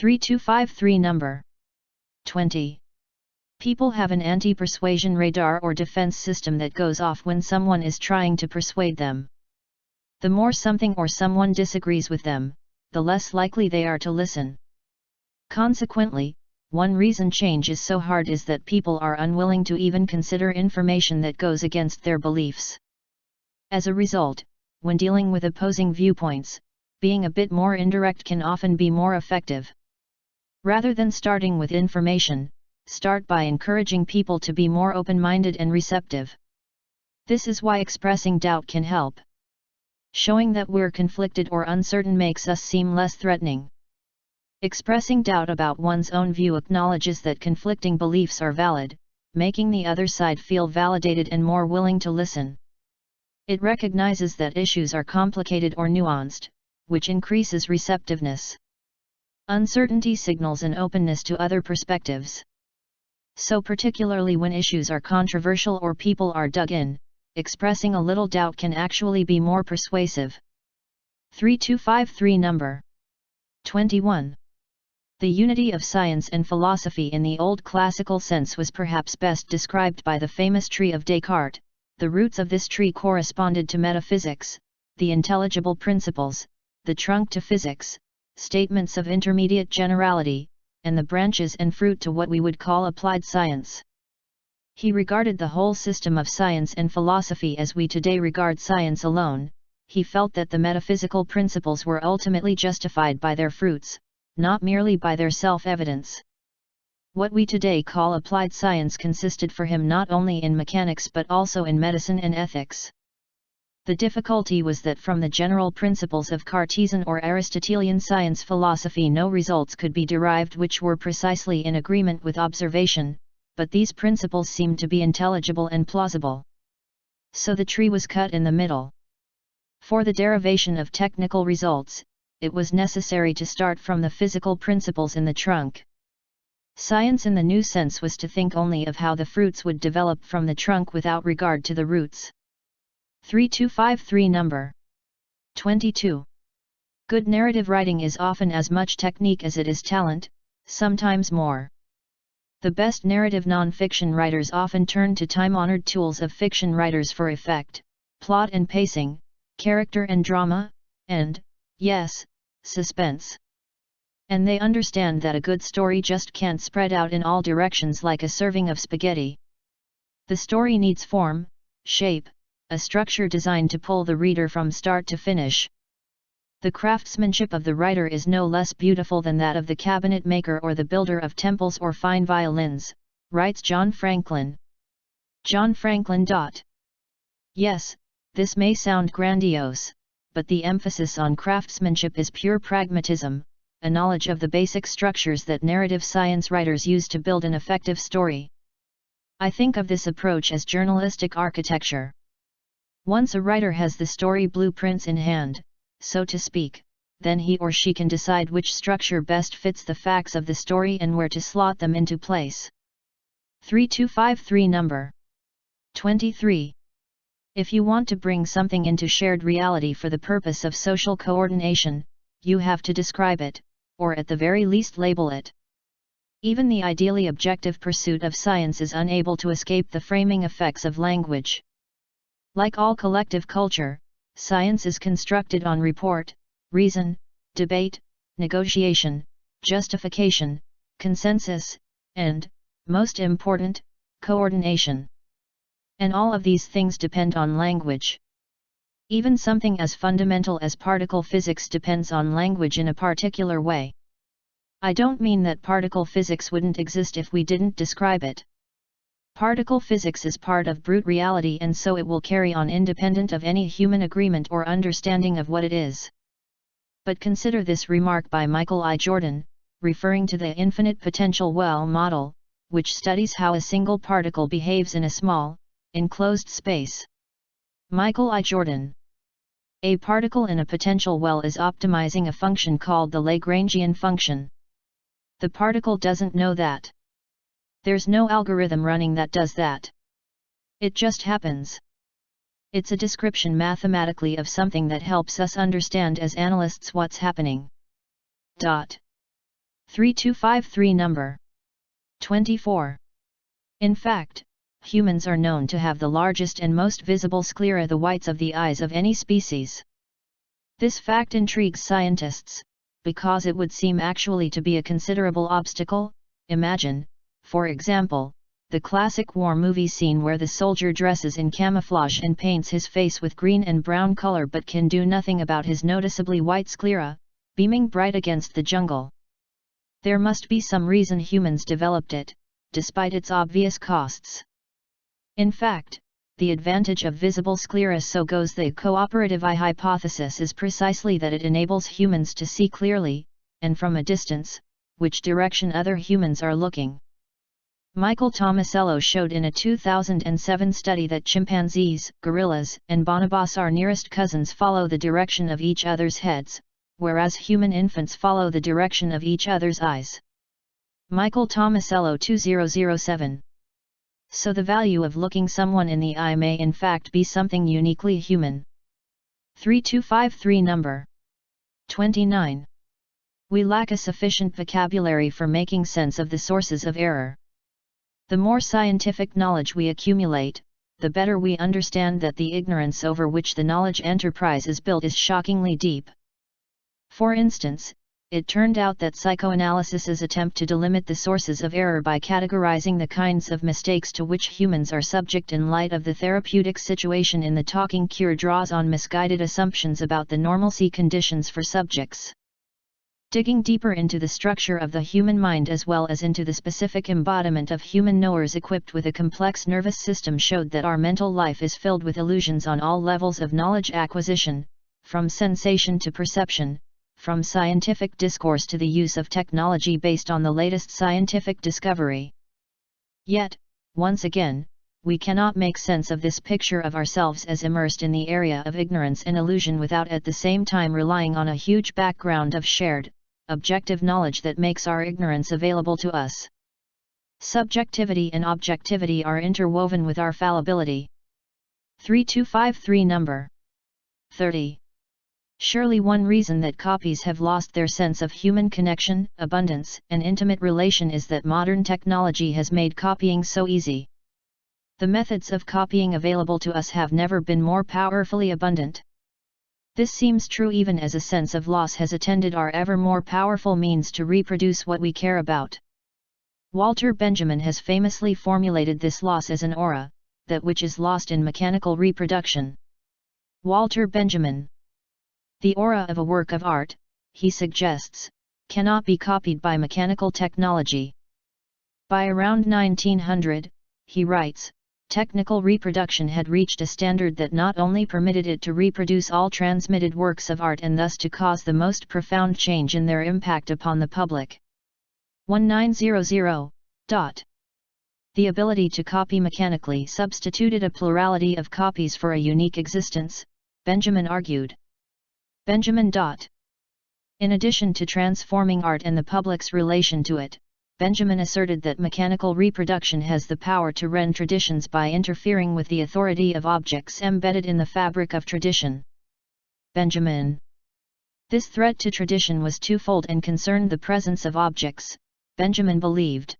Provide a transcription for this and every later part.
3253 number 20. People have an anti-persuasion radar or defense system that goes off when someone is trying to persuade them. The more something or someone disagrees with them, the less likely they are to listen. Consequently, one reason change is so hard is that people are unwilling to even consider information that goes against their beliefs. As a result, when dealing with opposing viewpoints, being a bit more indirect can often be more effective. Rather than starting with information, start by encouraging people to be more open-minded and receptive. This is why expressing doubt can help. Showing that we're conflicted or uncertain makes us seem less threatening. Expressing doubt about one's own view acknowledges that conflicting beliefs are valid, making the other side feel validated and more willing to listen. It recognizes that issues are complicated or nuanced, which increases receptiveness. Uncertainty signals an openness to other perspectives. So particularly when issues are controversial or people are dug in, expressing a little doubt can actually be more persuasive. 3253 number 21. The unity of science and philosophy in the old classical sense was perhaps best described by the famous tree of Descartes. The roots of this tree corresponded to metaphysics, the intelligible principles, the trunk to physics, statements of intermediate generality, and the branches and fruit to what we would call applied science. He regarded the whole system of science and philosophy as we today regard science alone. He felt that the metaphysical principles were ultimately justified by their fruits, not merely by their self-evidence. What we today call applied science consisted for him not only in mechanics but also in medicine and ethics. The difficulty was that from the general principles of Cartesian or Aristotelian science philosophy no results could be derived which were precisely in agreement with observation, but these principles seemed to be intelligible and plausible. So the tree was cut in the middle. For the derivation of technical results, it was necessary to start from the physical principles in the trunk. Science in the new sense was to think only of how the fruits would develop from the trunk without regard to the roots. 3253 number 22. Good narrative writing is often as much technique as it is talent, sometimes more. The best narrative non-fiction writers often turn to time-honored tools of fiction writers for effect, plot and pacing, character and drama, and, yes, suspense. And they understand that a good story just can't spread out in all directions like a serving of spaghetti. The story needs form, shape, a structure designed to pull the reader from start to finish. The craftsmanship of the writer is no less beautiful than that of the cabinet maker or the builder of temples or fine violins, writes John Franklin. John Franklin. Yes, this may sound grandiose, but the emphasis on craftsmanship is pure pragmatism, a knowledge of the basic structures that narrative science writers use to build an effective story. I think of this approach as journalistic architecture. Once a writer has the story blueprints in hand, so to speak, then he or she can decide which structure best fits the facts of the story and where to slot them into place. 3253 number 23. If you want to bring something into shared reality for the purpose of social coordination, you have to describe it, or at the very least label it. Even the ideally objective pursuit of science is unable to escape the framing effects of language. Like all collective culture, science is constructed on report, reason, debate, negotiation, justification, consensus, and, most important, coordination. And all of these things depend on language. Even something as fundamental as particle physics depends on language in a particular way. I don't mean that particle physics wouldn't exist if we didn't describe it. Particle physics is part of brute reality and so it will carry on independent of any human agreement or understanding of what it is. But consider this remark by Michael I. Jordan, referring to the infinite potential well model, which studies how a single particle behaves in a small, enclosed space. Michael I. Jordan. A particle in a potential well is optimizing a function called the Lagrangian function. The particle doesn't know that. There's no algorithm running that does that. It just happens. It's a description mathematically of something that helps us understand as analysts what's happening. 3253 number 24. In fact, humans are known to have the largest and most visible sclera, the whites of the eyes, of any species. This fact intrigues scientists, because it would seem actually to be a considerable obstacle. Imagine, for example, the classic war movie scene where the soldier dresses in camouflage and paints his face with green and brown color but can do nothing about his noticeably white sclera, beaming bright against the jungle. There must be some reason humans developed it, despite its obvious costs. In fact, the advantage of visible sclera, so goes the cooperative eye hypothesis, is precisely that it enables humans to see clearly, and from a distance, which direction other humans are looking. Michael Tomasello showed in a 2007 study that chimpanzees, gorillas, and bonobos, our nearest cousins, follow the direction of each other's heads, whereas human infants follow the direction of each other's eyes. Michael Tomasello 2007. So the value of looking someone in the eye may in fact be something uniquely human. 3253 number 29. We lack a sufficient vocabulary for making sense of the sources of error. The more scientific knowledge we accumulate, the better we understand that the ignorance over which the knowledge enterprise is built is shockingly deep. For instance, it turned out that psychoanalysis's attempt to delimit the sources of error by categorizing the kinds of mistakes to which humans are subject in light of the therapeutic situation in the talking cure draws on misguided assumptions about the normalcy conditions for subjects. Digging deeper into the structure of the human mind as well as into the specific embodiment of human knowers equipped with a complex nervous system showed that our mental life is filled with illusions on all levels of knowledge acquisition, from sensation to perception, from scientific discourse to the use of technology based on the latest scientific discovery. Yet, once again, we cannot make sense of this picture of ourselves as immersed in the area of ignorance and illusion without at the same time relying on a huge background of shared, objective knowledge that makes our ignorance available to us. Subjectivity and objectivity are interwoven with our fallibility. 3253 number 30. Surely one reason that copies have lost their sense of human connection, abundance, and intimate relation is that modern technology has made copying so easy. The methods of copying available to us have never been more powerfully abundant. This seems true even as a sense of loss has attended our ever more powerful means to reproduce what we care about. Walter Benjamin has famously formulated this loss as an aura, that which is lost in mechanical reproduction. Walter Benjamin. The aura of a work of art, he suggests, cannot be copied by mechanical technology. By around 1900, he writes, technical reproduction had reached a standard that not only permitted it to reproduce all transmitted works of art and thus to cause the most profound change in their impact upon the public. 1900. The ability to copy mechanically substituted a plurality of copies for a unique existence, Benjamin argued. Benjamin. In addition to transforming art and the public's relation to it, Benjamin asserted that mechanical reproduction has the power to rend traditions by interfering with the authority of objects embedded in the fabric of tradition. Benjamin. This threat to tradition was twofold and concerned the presence of objects, Benjamin believed.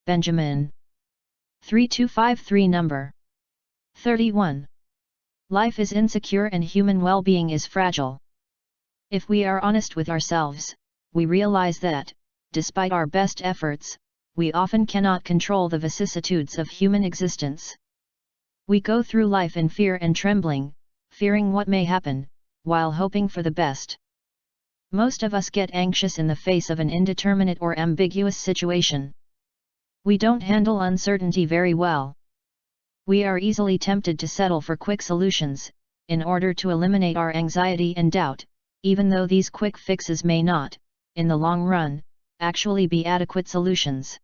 Benjamin. 3253 number 31. Life is insecure and human well-being is fragile. If we are honest with ourselves, we realize that, despite our best efforts, we often cannot control the vicissitudes of human existence. We go through life in fear and trembling, fearing what may happen, while hoping for the best. Most of us get anxious in the face of an indeterminate or ambiguous situation. We don't handle uncertainty very well. We are easily tempted to settle for quick solutions, in order to eliminate our anxiety and doubt, even though these quick fixes may not, in the long run, actually be adequate solutions.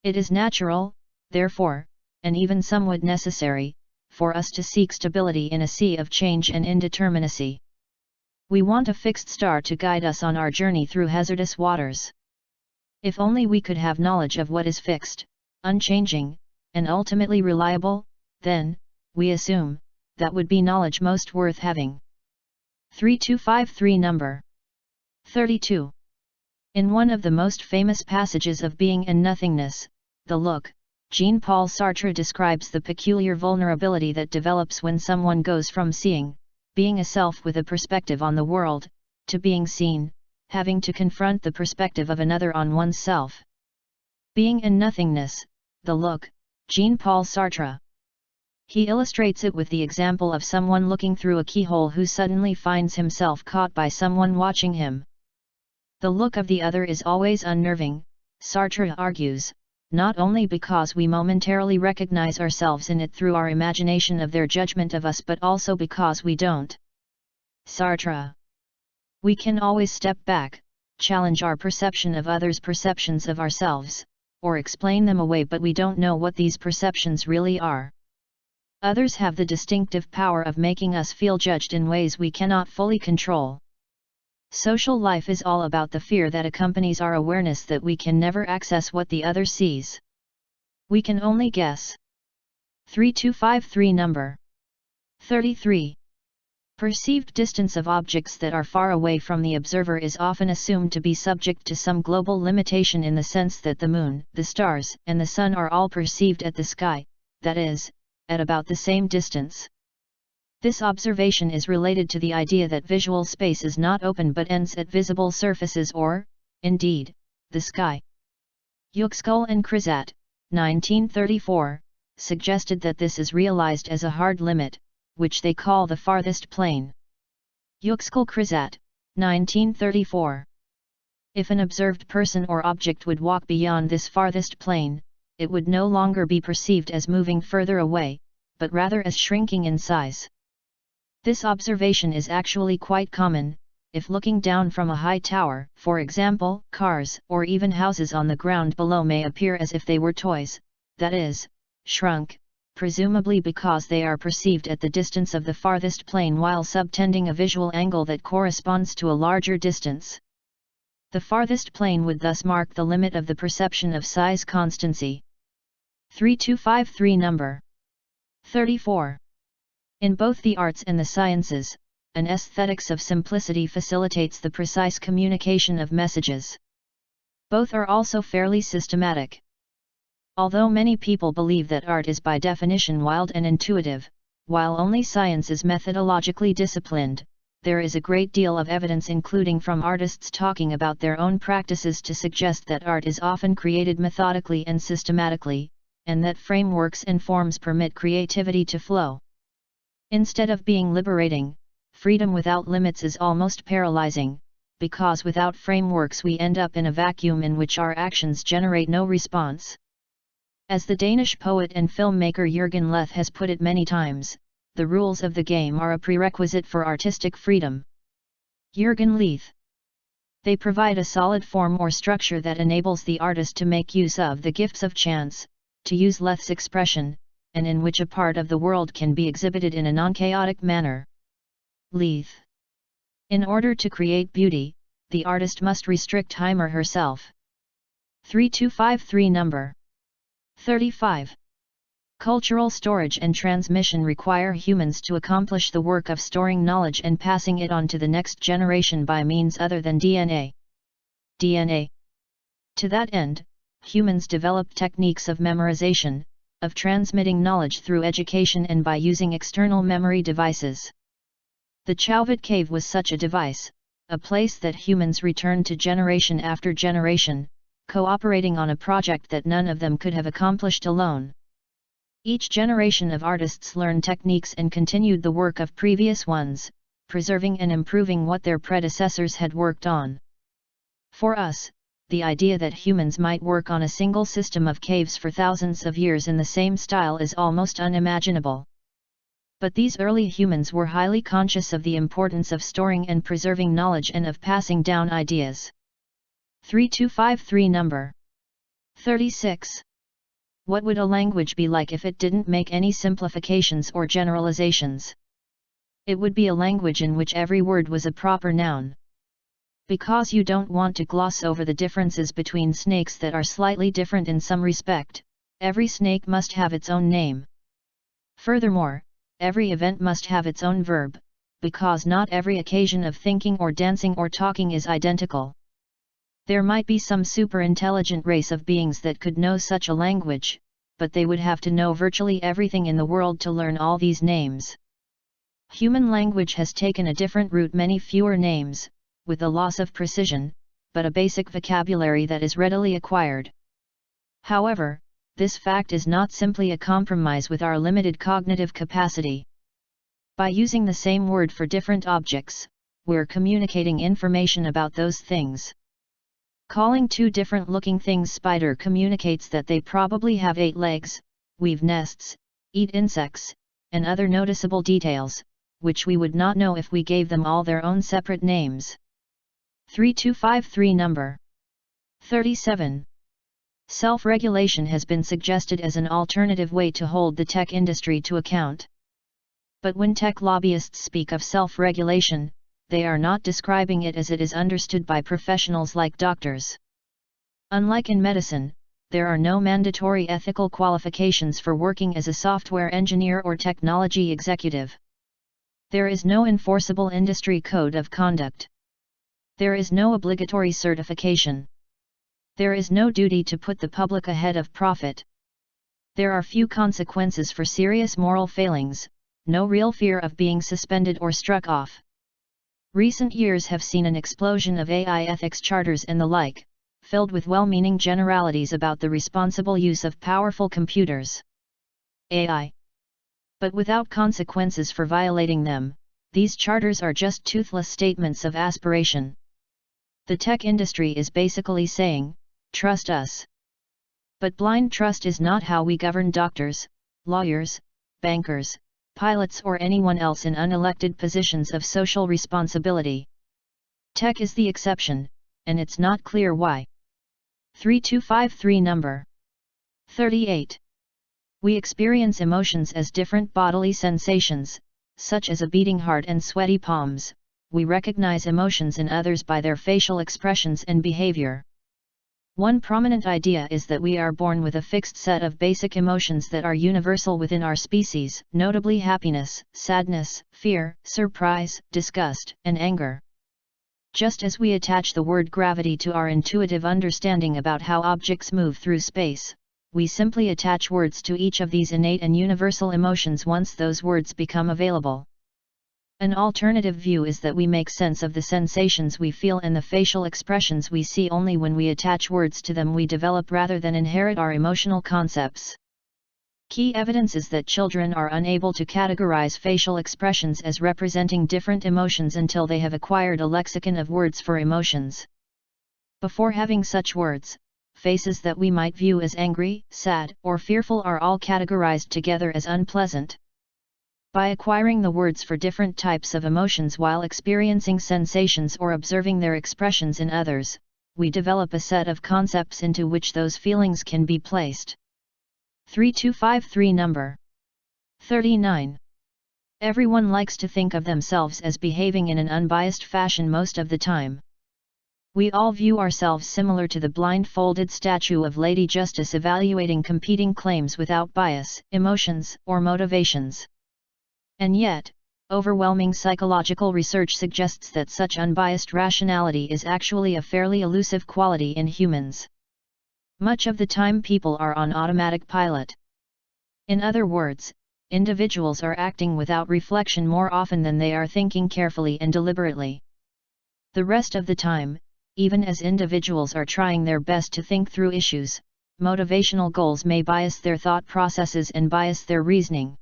It is natural, therefore, and even somewhat necessary, for us to seek stability in a sea of change and indeterminacy. We want a fixed star to guide us on our journey through hazardous waters. If only we could have knowledge of what is fixed, unchanging, and ultimately reliable, then, we assume, that would be knowledge most worth having. 3253 number 32. In one of the most famous passages of Being and Nothingness, The Look, Jean-Paul Sartre describes the peculiar vulnerability that develops when someone goes from being a self with a perspective on the world, to being seen, having to confront the perspective of another on oneself. Being and Nothingness, The Look, Jean-Paul Sartre. He illustrates it with the example of someone looking through a keyhole who suddenly finds himself caught by someone watching him. The look of the other is always unnerving, Sartre argues, not only because we momentarily recognize ourselves in it through our imagination of their judgment of us, but also because we don't. Sartre. We can always step back, challenge our perception of others' perceptions of ourselves, or explain them away, but we don't know what these perceptions really are. Others have the distinctive power of making us feel judged in ways we cannot fully control. Social life is all about the fear that accompanies our awareness that we can never access what the other sees. We can only guess. 3253 number 33. Perceived distance of objects that are far away from the observer is often assumed to be subject to some global limitation in the sense that the moon, the stars, and the sun are all perceived at the sky, that is, at about the same distance. This observation is related to the idea that visual space is not open but ends at visible surfaces or, indeed, the sky. Yüksel and Krizat, 1934, suggested that this is realized as a hard limit, which they call the farthest plane. Yüksel Krizat, 1934. If an observed person or object would walk beyond this farthest plane, it would no longer be perceived as moving further away, but rather as shrinking in size. This observation is actually quite common. If looking down from a high tower, for example, cars or even houses on the ground below may appear as if they were toys, that is, shrunk, presumably because they are perceived at the distance of the farthest plane while subtending a visual angle that corresponds to a larger distance. The farthest plane would thus mark the limit of the perception of size constancy. 3253 number 34. In both the arts and the sciences, an aesthetics of simplicity facilitates the precise communication of messages. Both are also fairly systematic. Although many people believe that art is by definition wild and intuitive, while only science is methodologically disciplined, there is a great deal of evidence, including from artists talking about their own practices, to suggest that art is often created methodically and systematically, and that frameworks and forms permit creativity to flow. Instead of being liberating, freedom without limits is almost paralyzing, because without frameworks we end up in a vacuum in which our actions generate no response. As the Danish poet and filmmaker Jürgen Leth has put it many times, the rules of the game are a prerequisite for artistic freedom. Jürgen Leth. They provide a solid form or structure that enables the artist to make use of the gifts of chance, to use Leth's expression, and in which a part of the world can be exhibited in a non-chaotic manner. Leth. In order to create beauty, the artist must restrict him or herself. 3253 number 35. Cultural storage and transmission require humans to accomplish the work of storing knowledge and passing it on to the next generation by means other than DNA. To that end, humans developed techniques of memorization, of transmitting knowledge through education and by using external memory devices. The Chauvet cave was such a device, a place that humans returned to generation after generation, cooperating on a project that none of them could have accomplished alone. Each generation of artists learned techniques and continued the work of previous ones, preserving and improving what their predecessors had worked on. For us, the idea that humans might work on a single system of caves for thousands of years in the same style is almost unimaginable. But these early humans were highly conscious of the importance of storing and preserving knowledge and of passing down ideas. 3253 number 36. What would a language be like if it didn't make any simplifications or generalizations? It would be a language in which every word was a proper noun. Because you don't want to gloss over the differences between snakes that are slightly different in some respect, every snake must have its own name. Furthermore, every event must have its own verb, because not every occasion of thinking or dancing or talking is identical. There might be some super intelligent race of beings that could know such a language, but they would have to know virtually everything in the world to learn all these names. Human language has taken a different route, many fewer names, with a loss of precision, but a basic vocabulary that is readily acquired. However, this fact is not simply a compromise with our limited cognitive capacity. By using the same word for different objects, we're communicating information about those things. Calling two different-looking things spider communicates that they probably have 8 legs, weave nests, eat insects, and other noticeable details, which we would not know if we gave them all their own separate names. 3253 number 37. Self-regulation has been suggested as an alternative way to hold the tech industry to account. But when tech lobbyists speak of self-regulation, they are not describing it as it is understood by professionals like doctors. Unlike in medicine, there are no mandatory ethical qualifications for working as a software engineer or technology executive. There is no enforceable industry code of conduct. There is no obligatory certification. There is no duty to put the public ahead of profit. There are few consequences for serious moral failings, no real fear of being suspended or struck off. Recent years have seen an explosion of AI ethics charters and the like, filled with well-meaning generalities about the responsible use of powerful computers. AI. But without consequences for violating them, these charters are just toothless statements of aspiration. The tech industry is basically saying, trust us. But blind trust is not how we govern doctors, lawyers, bankers, pilots or anyone else in unelected positions of social responsibility. Tech is the exception, and it's not clear why. 3253 number 38. We experience emotions as different bodily sensations, such as a beating heart and sweaty palms. We recognize emotions in others by their facial expressions and behavior. One prominent idea is that we are born with a fixed set of basic emotions that are universal within our species, notably happiness, sadness, fear, surprise, disgust, and anger. Just as we attach the word gravity to our intuitive understanding about how objects move through space, we simply attach words to each of these innate and universal emotions once those words become available. An alternative view is that we make sense of the sensations we feel and the facial expressions we see only when we attach words to them we develop rather than inherit our emotional concepts. Key evidence is that children are unable to categorize facial expressions as representing different emotions until they have acquired a lexicon of words for emotions. Before having such words, faces that we might view as angry, sad, or fearful are all categorized together as unpleasant. By acquiring the words for different types of emotions while experiencing sensations or observing their expressions in others, we develop a set of concepts into which those feelings can be placed. 3253 number 39. Everyone likes to think of themselves as behaving in an unbiased fashion most of the time. We all view ourselves similar to the blindfolded statue of Lady Justice evaluating competing claims without bias, emotions, or motivations. And yet, overwhelming psychological research suggests that such unbiased rationality is actually a fairly elusive quality in humans. Much of the time people are on automatic pilot. In other words, individuals are acting without reflection more often than they are thinking carefully and deliberately. The rest of the time, even as individuals are trying their best to think through issues, motivational goals may bias their thought processes and bias their reasoning.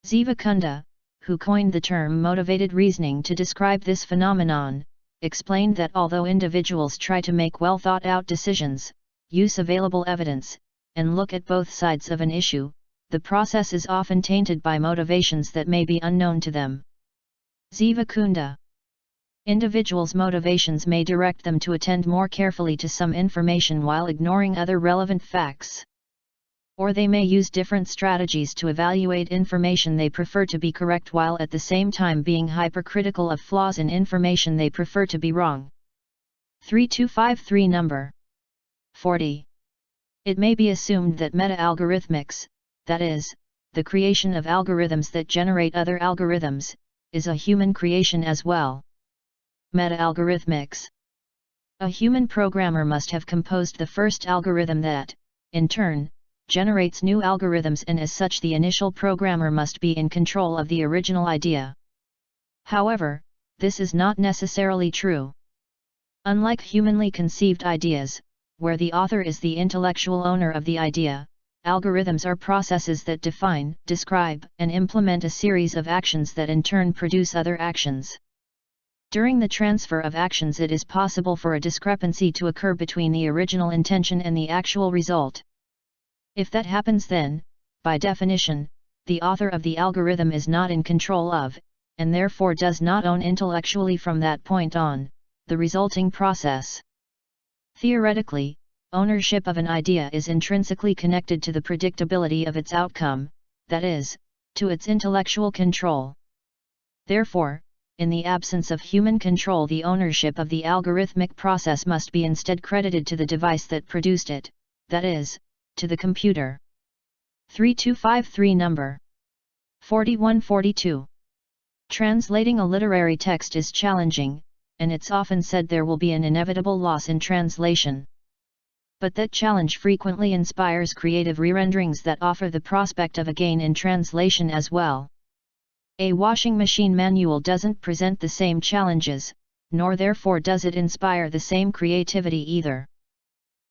Ziva Kunda, who coined the term motivated reasoning to describe this phenomenon, explained that although individuals try to make well-thought-out decisions, use available evidence, and look at both sides of an issue, the process is often tainted by motivations that may be unknown to them. Ziva Kunda. Individuals' motivations may direct them to attend more carefully to some information while ignoring other relevant facts. Or they may use different strategies to evaluate information they prefer to be correct while at the same time being hypercritical of flaws in information they prefer to be wrong. 3253 number 40. It may be assumed that meta-algorithmics, that is, the creation of algorithms that generate other algorithms, is a human creation as well. Meta-algorithmics. A human programmer must have composed the first algorithm that, in turn, generates new algorithms, and as such the initial programmer must be in control of the original idea. However, this is not necessarily true. Unlike humanly conceived ideas, where the author is the intellectual owner of the idea, algorithms are processes that define, describe, and implement a series of actions that in turn produce other actions. During the transfer of actions, it is possible for a discrepancy to occur between the original intention and the actual result. If that happens, then, by definition, the author of the algorithm is not in control of, and therefore does not own intellectually from that point on, the resulting process. Theoretically, ownership of an idea is intrinsically connected to the predictability of its outcome, that is, to its intellectual control. Therefore, in the absence of human control, the ownership of the algorithmic process must be instead credited to the device that produced it, that is, to the computer. 3253 Number 4142. Translating a literary text is challenging, and it's often said there will be an inevitable loss in translation. But that challenge frequently inspires creative re-renderings that offer the prospect of a gain in translation as well. A washing machine manual doesn't present the same challenges, nor therefore does it inspire the same creativity either.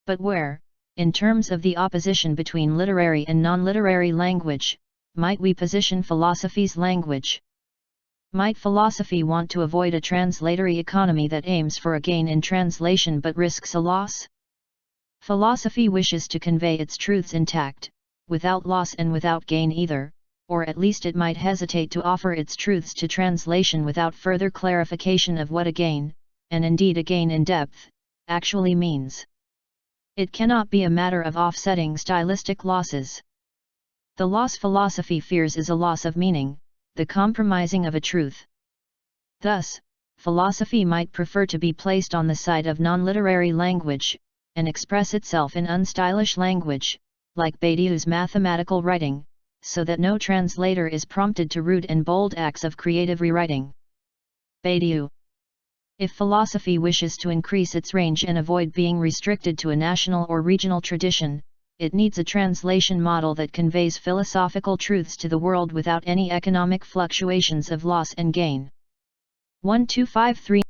But where, in terms of the opposition between literary and non-literary language, might we position philosophy's language? Might philosophy want to avoid a translatory economy that aims for a gain in translation but risks a loss? Philosophy wishes to convey its truths intact, without loss and without gain either, or at least it might hesitate to offer its truths to translation without further clarification of what a gain, and indeed a gain in depth, actually means. It cannot be a matter of offsetting stylistic losses. The loss philosophy fears is a loss of meaning, the compromising of a truth. Thus, philosophy might prefer to be placed on the side of non-literary language, and express itself in unstylish language, like Badiou's mathematical writing, so that no translator is prompted to rude and bold acts of creative rewriting. Badiou. If philosophy wishes to increase its range and avoid being restricted to a national or regional tradition, it needs a translation model that conveys philosophical truths to the world without any economic fluctuations of loss and gain. 1253